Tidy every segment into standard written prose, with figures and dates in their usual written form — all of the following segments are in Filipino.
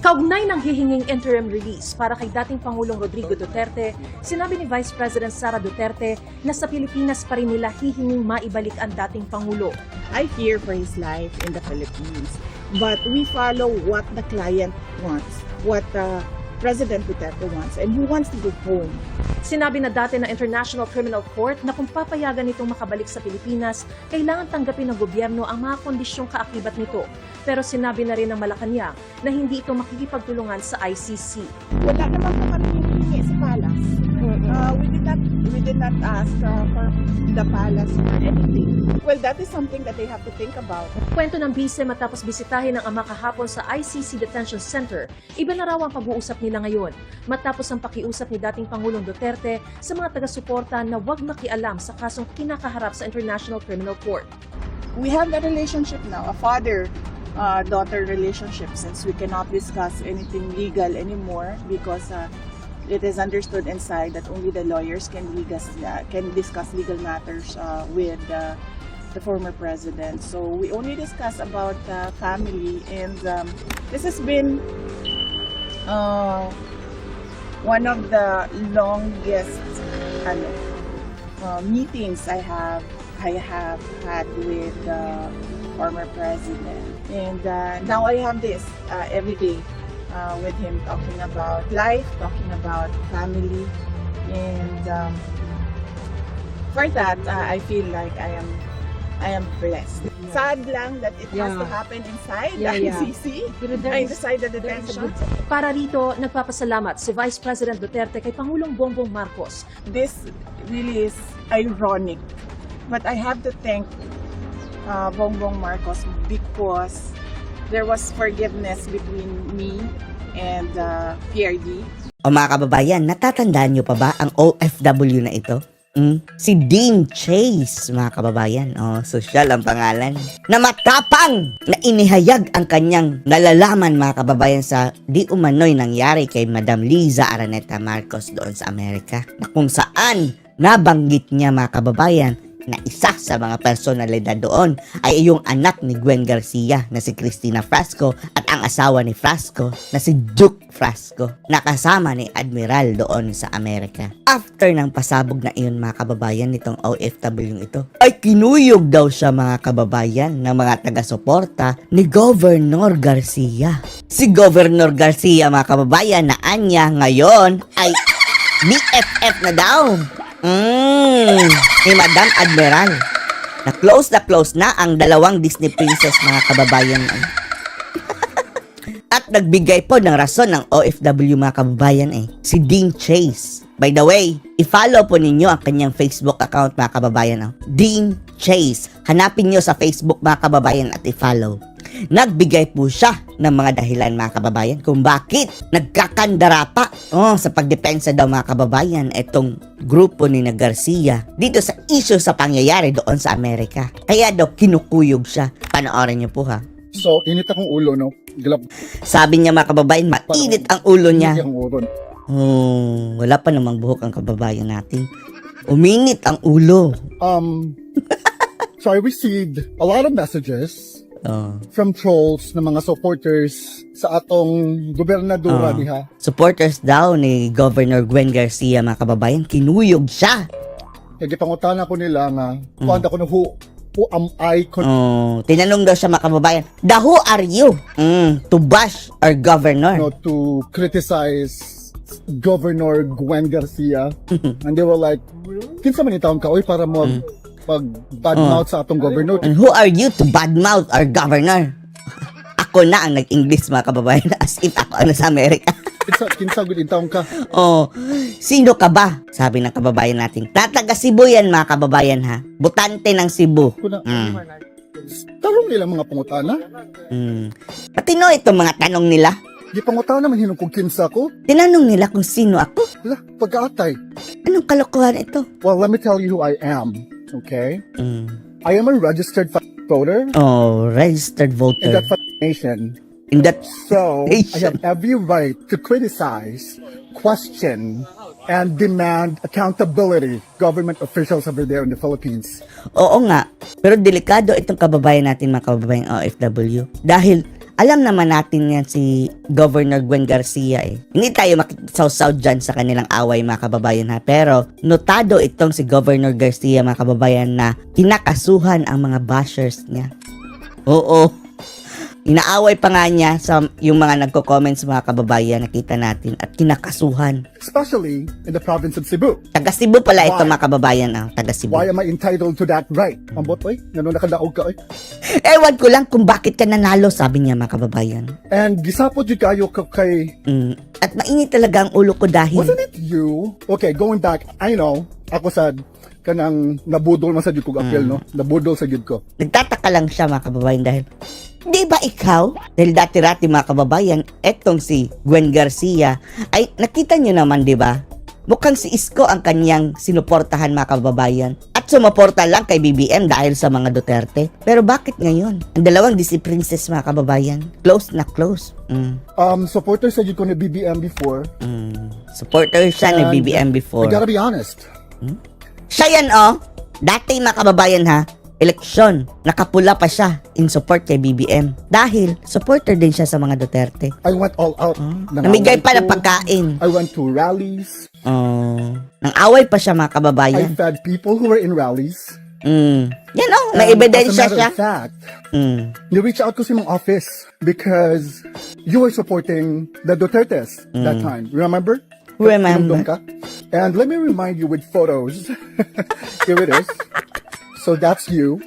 Kaugnay ng hihinging interim release para kay dating Pangulong Rodrigo Duterte, sinabi ni Vice President Sara Duterte na sa Pilipinas pa rin nila hihinging maibalik ang dating Pangulo. I fear for his life in the Philippines. But we follow what the client wants, what President Duterte wants, and he wants to go home. Sinabi na dati ng International Criminal Court na kung papayagan nitong makabalik sa Pilipinas, kailangan tanggapin ng gobyerno ang mga kondisyong kaakibat nito. Pero sinabi na rin ng Malacanang na hindi ito makikipagtulungan sa ICC. Wala naman po kami hinihingi sa palace. We did not ask for the palace for anything. Well, that is something that they have to think about. Kwento ng bise matapos bisitahin ng ama kahapon sa ICC Detention Center, iba na raw ang pag-uusap nila ngayon. Matapos ang pakiusap ni dating Pangulong Duterte sa mga taga-suporta na huwag makialam sa kasong kinakaharap sa International Criminal Court. We have a relationship now, a father-daughter relationship, since we cannot discuss anything legal anymore because it is understood inside that only the lawyers can discuss legal matters with the former president. So we only discuss about family, and this has been one of the longest meetings I have had with the former president, and now I have this every day with him, talking about life, talking about family, and for that I feel like I am blessed. Sad lang that it has to happen inside the ICC, inside the detention. Para rito, nagpapasalamat si Vice President Duterte kay Pangulong Bongbong Marcos. This really is ironic, but I have to thank Bongbong Marcos because there was forgiveness between me and PRD. O mga kababayan, natatandaan nyo pa ba ang OFW na ito? Si Dean Chase, mga kababayan. Social ang pangalan. Na matapang na inihayag ang kanyang nalalaman, mga kababayan, sa di umano'y nangyari kay Madam Liza Araneta Marcos doon sa Amerika. Na kung saan nabanggit niya, mga kababayan, na isa sa mga personalidad doon ay yung anak ni Gwen Garcia na si Cristina Frasco at ang asawa ni Frasco na si Duke Frasco na kasama ni Admiral doon sa Amerika. After ng pasabog na iyon, mga kababayan, nitong OFW ito, ay kinuyog daw siya, mga kababayan, ng mga taga-suporta ni Governor Garcia. Si Governor Garcia, mga kababayan, na anya ngayon ay BFF na daw ni Madam Admiral. Na close na ang dalawang Disney princess, mga kababayan. At nagbigay po ng rason ng OFW, mga kababayan, si Dean Chase. By the way, i-follow po ninyo ang kanyang Facebook account, mga kababayan. Dean Chase. Hanapin nyo sa Facebook, mga kababayan, at i-follow. Nagbigay po siya ng mga dahilan, mga kababayan, kung bakit nagkakandara pa sa pagdepensa daw, mga kababayan, itong grupo ni Garcia dito sa issue sa pangyayari doon sa Amerika. Kaya daw kinukuyog siya. Panoorin niyo po, ha. So, init akong ulo, no? Glab. Sabi niya, mga kababayan, mainit ang ulo niya. Ang ulo. Wala pa namang buhok ang kababayan natin. Uminit ang ulo. So I received a lot of messages from trolls na mga supporters sa atong gobernadora diha. Supporters daw ni Governor Gwen Garcia, mga kababayan, kinuyog siya. Kaya pangutana ko nila nga, kuwanda ko na who am I? Tinanong daw siya, mga kababayan, who are you to bash our governor? To criticize Governor Gwen Garcia. And they were like, kinsa man itaon ka, oy, para mo pag badmouth sa atong governor. And who are you to badmouth our governor? Ako na ang nag-English, mga kababayan, as if ako ano sa Amerika. Kinsa gud itaon ka? Sino ka ba? Sabi ng kababayan natin. Tataga Cebu yan, mga kababayan, ha. Butante ng Cebu. Tarong nila mga pangutana. Patino itong mga tanong nila. Di pangutana man hinong kung kinsa ko. Tinanong nila kung sino ako. Wala, pag-aatay. Anong kalokohan ito? Well, let me tell you who I am. Okay? I am a registered voter. Registered voter. In that nation. In that So, nation. I have every right to criticize, question, and demand accountability government officials over there in the Philippines. Oo nga. Pero delikado itong kababayan natin, mga kababayang OFW. Dahil Alam naman natin yan si Governor Gwen Garcia eh. Hindi tayo makikisawsaw dyan sa kanilang away mga kababayan ha. Pero notado itong si Governor Garcia mga kababayan na kinakasuhan ang mga bashers niya. Oo. Inaaway pa nga niya sa yung mga nagko-comments mga kababayan, nakita natin, at kinakasuhan. Especially in the province of Cebu. Taga Cebu pala ito Why? mga kababayan. Taga Cebu. Why am I entitled to that right? Ambot, oy? Ganun nakadaog ka, oy? Ewan ko lang kung bakit ka nanalo, sabi niya mga kababayan. And gisapod yung kayo kay... At mainit talaga ang ulo ko dahil... Wasn't it you? Okay, going back, I know, ako sad, kanang nabudol man sa jud kong apel, no? Nabudol sa jud ko. Nagtataka lang siya mga kababayan dahil... Di ba ikaw? Dahil dati-rati mga kababayan, etong si Gwen Garcia, ay nakita nyo naman di ba? Mukhang si Isko ang kanyang sinuportahan mga kababayan. At sumuporta lang kay BBM dahil sa mga Duterte. Pero bakit ngayon? Ang dalawang DC princess mga kababayan, close na close. Supporter sa jud ko ni BBM before. Supporter siya ni And BBM before. I gotta be honest. Siya yan oh. Dati mga kababayan ha, eleksyon, nakapula pa siya in support kay BBM. Dahil supporter din siya sa mga Duterte. I went all out. Namigay pa ng Nangaway ko. pagkain. I went to rallies. Nang away pa siya mga I kababayan. fed people who were in rallies. Yan oh, may And ebidensya as a siya. matter of fact, ni-reach out ko sa mga office because you were supporting the Dutertes that time. Remember? Remember. Tinumdum ka? And let me remind you with photos. Here it is. So that's you.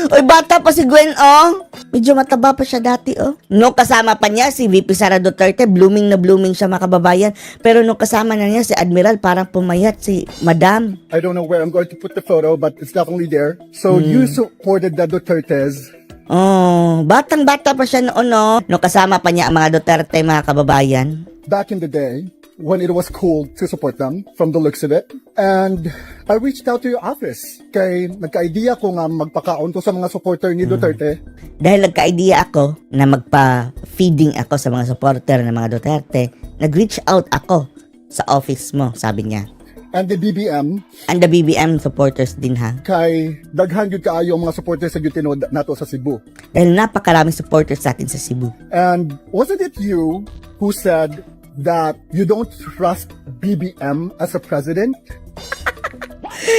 Oy, bata pa si Gwen, oh. Medyo mataba pa siya dati, oh. Nung kasama pa niya si VP Sara Duterte, blooming na blooming siya mga kababayan. Pero nung kasama na niya si Admiral, parang pumayat si Madam. I don't know where I'm going to put the photo, but it's definitely there. So you supported the Dutertes. Oh, batang-bata pa siya noon, no? Nung kasama pa niya ang mga Duterte, mga kababayan. Back in the day, when it was cool to support them, from the looks of it. And I reached out to your office. Kay nagka-idea ko nga magpakaon ko sa mga supporter ni Duterte. Dahil nagka-idea ako na magpa-feeding ako sa mga supporter ng mga Duterte, nag-reach out ako sa office mo, sabi niya. And the BBM, And the BBM supporters din ha. kay daghan yun kaayo ang mga supporters sa Gutino nato sa Cebu. Dahil napakaraming supporters sa atin sa Cebu. And wasn't it you who said that you don't trust BBM as a president?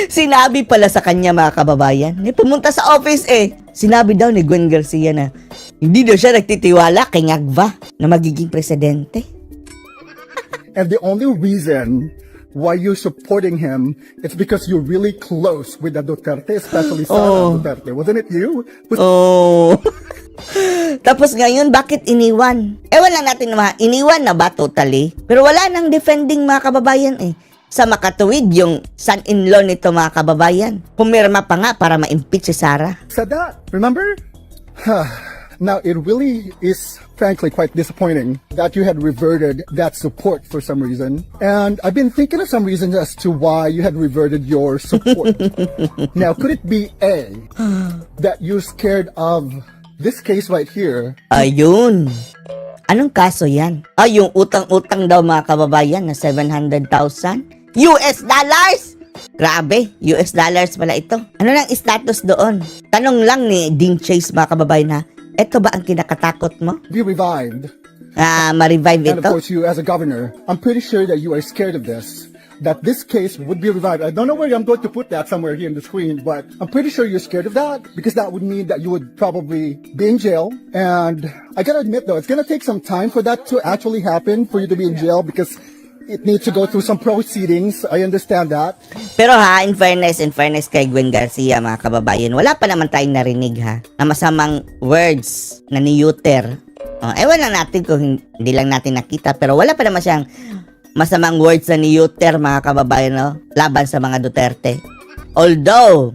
Sinabi pala sa kanya mga kababayan, pumunta sa office eh. Sinabi daw ni Gwen Garcia na hindi daw siya nagtitiwala kay Ngagva na magiging presidente. And the only reason why you're supporting him, it's because you're really close with the Duterte, especially Sara Duterte. Wasn't it you? Oh. Tapos ngayon, bakit iniwan? Ewan lang natin naman, iniwan na ba totally? Pero wala nang defending mga kababayan eh. Sa makatuwid yung son-in-law nito mga kababayan. Pumirma pa nga para ma-impeach si Sara. Said that. Remember? Now, it really is frankly quite disappointing that you had reverted that support for some reason. And I've been thinking of some reasons as to why you had reverted your support. Now, could it be A, that you're scared of this case right here? Ayun. Anong kaso yan? Yung utang-utang daw mga kababayan na 700,000 US dollars? Grabe, US dollars pala ito. Ano lang status doon? Tanong lang ni Dean Chase mga kababayan ha, ito ba ang kinakatakot mo? Be revived. Ma-revive And of ito? course, you as a governor, I'm pretty sure that you are scared of this. That this case would be revived. I don't know where I'm going to put that somewhere here in the screen, but I'm pretty sure you're scared of that because that would mean that you would probably be in jail. And I gotta admit though, it's gonna take some time for that to actually happen, for you to be in jail because it needs to go through some proceedings. I understand that. Pero ha, in fairness kay Gwen Garcia mga kababayan, wala pa naman tayong narinig ha, na masamang words na ni-uter. Ewan lang natin kung hindi lang natin nakita, pero wala pa naman siyang masamang words na ni-uter mga kababayan, no? Laban sa mga Duterte. Although,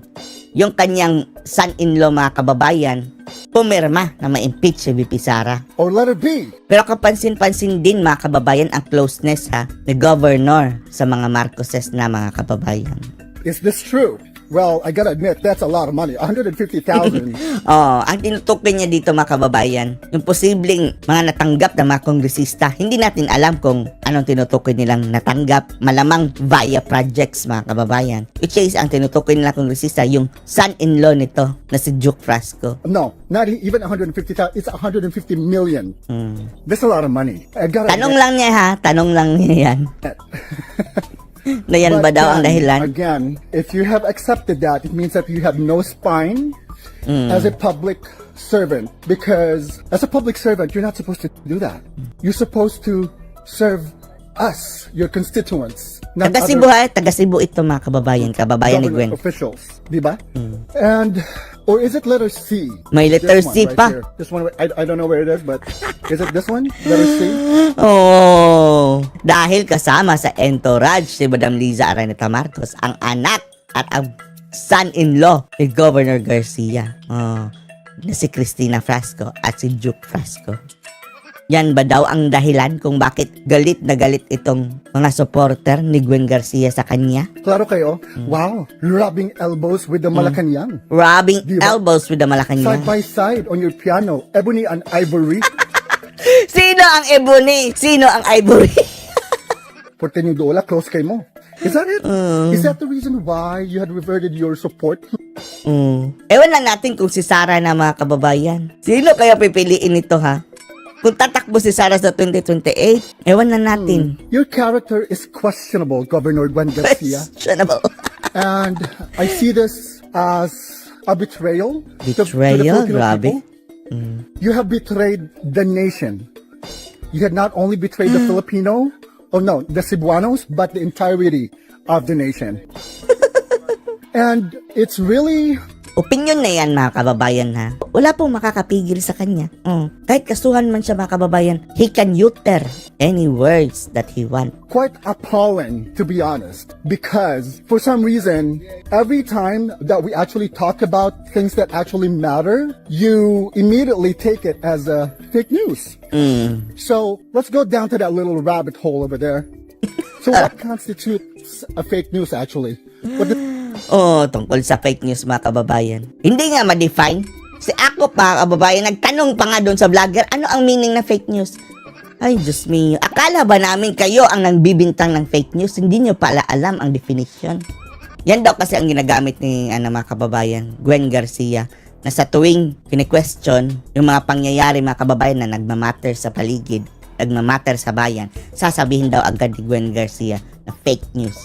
yung kanyang son-in-law mga kababayan, pumirma na ma-impeach si VP Sara. Or let it be. Pero kapansin-pansin din mga kababayan ang closeness ha ni Governor sa mga Marcoses na mga kababayan. Is this true? Well, I gotta admit, that's a lot of money. 150,000. Oh, ang tinutukoy niya dito mga kababayan, yung posibleng mga natanggap na mga kongresista, hindi natin alam kung anong tinutukoy nilang natanggap, malamang via projects mga kababayan. Which is, ang tinutukoy nilang kongresista, yung son-in-law nito na si Duke Frasco. No, not even 150,000. It's 150 million. Hmm. That's a lot of money. I gotta Tanong admit lang niya ha, tanong lang niya yan. that. Na yan ba But daw ang then, dahilan? Again, if you have accepted that, it means that you have no spine as a public servant. Because as a public servant, you're not supposed to do that. You're supposed to serve us, your constituents, not Taga Cebu ha, taga Cebu ito mga kababayan, kababayan ni Gwen. government officials. Diba? And, or is it letter C? May letter This one C right pa. here. This one, I don't know where it is, but is it this one? Letter C? Oh, dahil kasama sa entourage si Madam Liza Araneta Marcos, ang anak at ang son-in-law ni Governor Garcia. Oh, na si Cristina Frasco at si Duke Frasco. Yan ba daw ang dahilan kung bakit galit na galit itong mga supporter ni Gwen Garcia sa kanya? Klaro kayo? Wow, rubbing elbows with the Malacanang. Rubbing Di ba? elbows with the Malacanang. Side by side on your piano, ebony and ivory. Sino ang ebony? Sino ang ivory? Porte yung dola, close kay mo. Is that it? Is that the reason why you had reverted your support? Ewan lang natin kung si Sara na mga kababayan. Sino kaya pipiliin ito ha? Kung tatakbo si Sara sa 2028, ewan na natin. Your character is questionable, Governor Gwen Garcia. Questionable. And I see this as a betrayal to the Betrayal? Filipino Grabe. people. You have betrayed the nation. You had not only betrayed the Filipino, the Cebuanos, but the entirety of the nation. And it's really Opinyon na yan mga kababayan ha. Wala pong makakapigil sa kanya. Kahit kasuhan man siya mga kababayan, he can utter any words that he want. quite appalling, to be honest, because for some reason, every time that we actually talk about things that actually matter, you immediately take it as a fake news. So let's go down to that little rabbit hole over there. So what constitutes a fake news actually? What Tungkol sa fake news mga kababayan. Hindi nga ma-define. Si ako pa kababayan, nagtanong pa nga doon sa vlogger, ano ang meaning na fake news? Ay, Diyos mio. Akala ba namin kayo ang nagbibintang ng fake news? Hindi nyo pala alam ang definition. Yan daw kasi ang ginagamit ni mga kababayan, Gwen Garcia, na sa tuwing kine-question yung mga pangyayari mga kababayan na nagmamatter sa paligid, nagmamatter sa bayan, sasabihin daw agad ni Gwen Garcia na fake news.